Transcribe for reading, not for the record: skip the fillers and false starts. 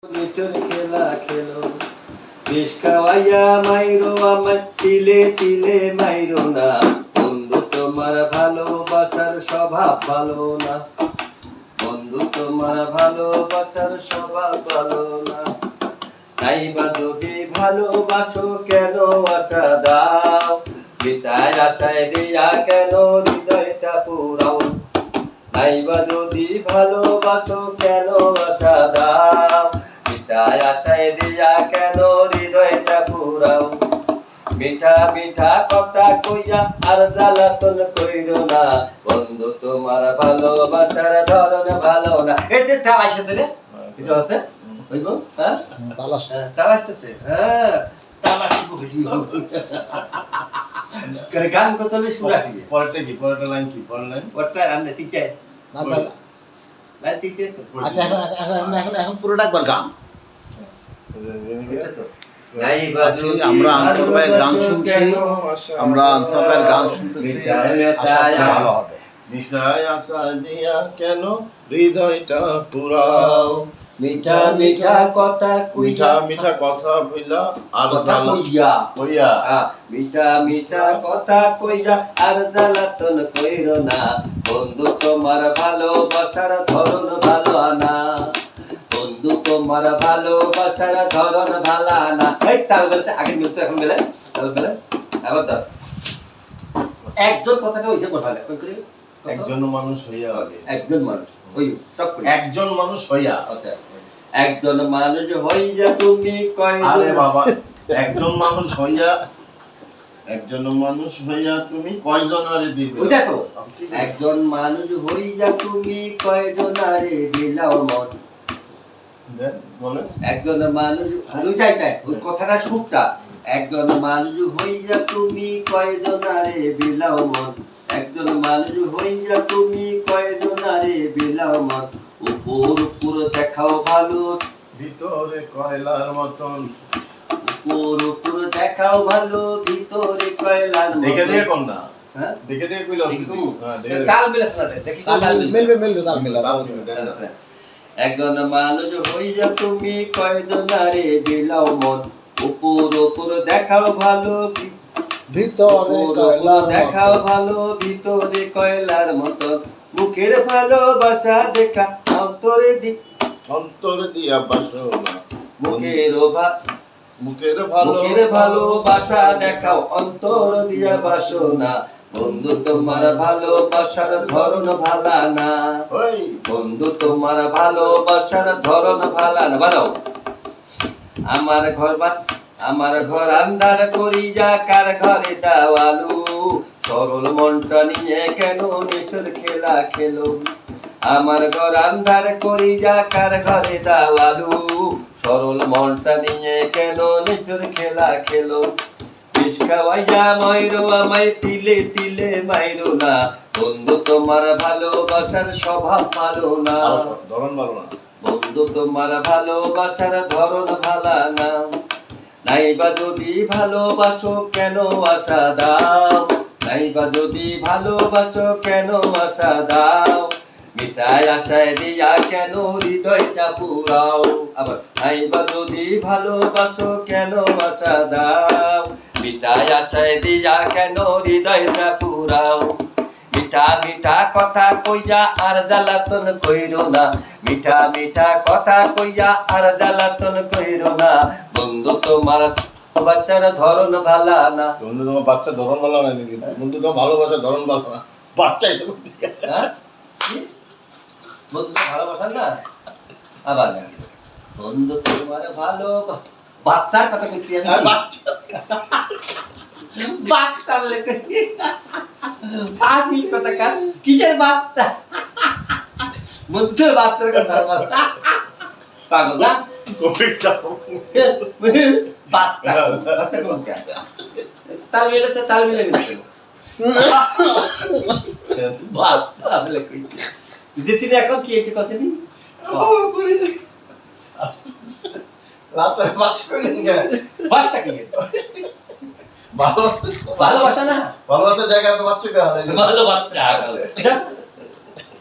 নিঠুর খেলা খেলো বিষ খাওয়াইয়া মাইরো আমায় তিলে তিলে মাইরো না। বন্ধু তোমার ভালোবাসার স্বভাব ভালো না, বন্ধু তোমার ভালোবাসার স্বভাব ভালো না। তাই বা যদি ভালোবাসো কেন আশা দাও, মিশায় আশায় দিয়া কেন হৃদয়টা পুরাও। তাই বা যদি ভালোবাসো কেন আশা দাও, মিঠায় আশায় দিয়া কেন হৃদয়টা পুরাও। মিঠা মিঠা কথা কইয়া আর জ্বালাতন কইরো না। বন্ধু তোমার ভালোবাসার ধরন ভালো না। এই যে তাল আসছে রে, কিছু আছে হইব? হ্যাঁ তাল আসতেছে, হ্যাঁ তাল আসিব বেশি করে গান কো চলে সুর আসিবে। পরেরটা কি? পরেরটা লাইন কি? পরের লাইন ওটা আনলে তিনটে না না লাইন তিনটে তো। আচ্ছা এখন পুরোটা একবার গান। নাই বা যদি আমরা আনসার ভাইয়ের গান শুনছি, আমরা আনসার ভাইয়ের গান শুনতেছি, আশা করি ভালো হবে। নিশায় আশা দিয়া কেন হৃদয়টা পুরাও। মিঠা মিঠা কথা মিঠা কইয়া মিঠা কথা বইলা আর কথা কইয়া কইয়া মিঠা মিঠা কথা কইয়া আর জ্বালাতন কইরো না। বন্ধু তোমার ভালোবাসার ধরন ভালো না, বন্ধু তোমার ভালোবাসার ধরন ভালো না। এই তাল বেলতে আগে মিলছে, এখন বেলে তাল বেলে আবার তো একজন কথাটা ওইটা বলবা না কই করে একজন মানুষ হইয়া একজন মানুষ ওই টক করে একজন মানুষ হইয়া। আচ্ছা একজন মানুষ হইয়া তুমি আরে কয়জন বাবা, একজন মানুষ হইয়া, একজন মানুষ হইয়া তুমি কয়জনারে দিবে? ওইটা তো একজন মানুষ হইয়া তুমি কয়জনারে বিলাও মন। দেন বলেন। একজন মানুষ ওইটাই তাই ওই কথাটা সুরটা। একজন মানুষ হইয়া তুমি কয়জনারে বিলাও মন, একজন মানুষ হইয়া তুমি কয়জনারে বিলাও মন। উপর উপর দেখাও ভালো, ভিতরে কয়লার মতন। উপর উপর দেখাও ভালো, ভিতরে কয়লার দেখে মতন। দেখে কোন না? হ্যাঁ দেখে দেখে কইলা শুধু। হ্যাঁ দেখে দেখে। তাল মিলাছ না দেখি তাল তাল মিলবে মিলবে তাল মিলবে। তাল মিলবে, দেন না। একজন মানুষ হইয়া তুমি কয়জনারে বিলাও মন। উপর উপর দেখাও ভালো, ভিতরে উপর উপর কয়লার দেখাও মতো। ভালো, ভিতরে কয়লার মতন। মুখের ভালোবাসা দেখা অন্তরে অন্তর দিয়া বাসনা। মুখের মুখের মুখের ভালোবাসা দেখাও অন্তর দিয়া বাসনা। বন্ধু তোমার ভালোবাসার ধরন ভালা না, ওই বন্ধু তোমার ভালোবাসার ধরন ভালা না। বাড়াও আমার ঘর আন্ধার করি যা কার ঘরে দাওয়ালু। সরল মনটা নিয়ে কেন নিঠুর খেলা খেলো। আমার ঘর আন্ধার করি যা কার ঘরে দাওয়ালু। সরল মনটা নিয়ে কেন নিঠুর খেলা খেলো। বিষ খাওয়াইয়া মাইরো আমায় তিলে তিলে মাইরো না। বন্ধু তোমার ভালোবাসার স্বভাব ভালো না, ধরন ভালো না। বন্ধু তোমার ভালোবাসার ধরন ভালো না। নাইবা যদি ভালোবাসো কেন আশা দাও, নাইবা যদি ভালোবাসো কেন আশা দাও। মিঠাই আশায় দিয়া কেন হৃদয়টা পুরাও। আবার নাইবা যদি ভালোবাসো কেন আশা দাও, মিঠাই আশায় দিয়া কেন হৃদয়টা পুরাও। মিঠা মিঠা কথা কইয়া আর জ্বালাতন কইরো না, মিঠা মিঠা কথা কইয়া আর জ্বালাতন কইরো না। বন্ধু তোমার বাচ্চার ধরন ভালা না। বন্ধু তোমার বাচ্চা ধরন ভালো না নাকি? বন্ধু তোমার ভালোবাসার ধরন ভালো না। বাচ্চাই তো হ্যাঁ বন্ধু ভালোবাসা না। আবার না বন্ধু তোমার ভালো বাচ্চার কথা কইছি আমি। বাচ্চা বাচ্চার লেগে পাগল কথা কার কিসের বাচ্চা? বন্ধুর বাচ্চার কথা পাগল না কবিতা বাচ্চা বাচ্চা কোনটা? তাল মিলেছে তাল মিলে মিলেছে বাচ্চা বলে কই দিদি এখন কি হয়েছে কসেনি রাতে বাচ্চা কইলেন কে? বাচ্চা কি ভালো ভালোবাসা না ভালোবাসার জায়গায় তো বাচ্চা কে হারাইলেন? ভালো বাচ্চা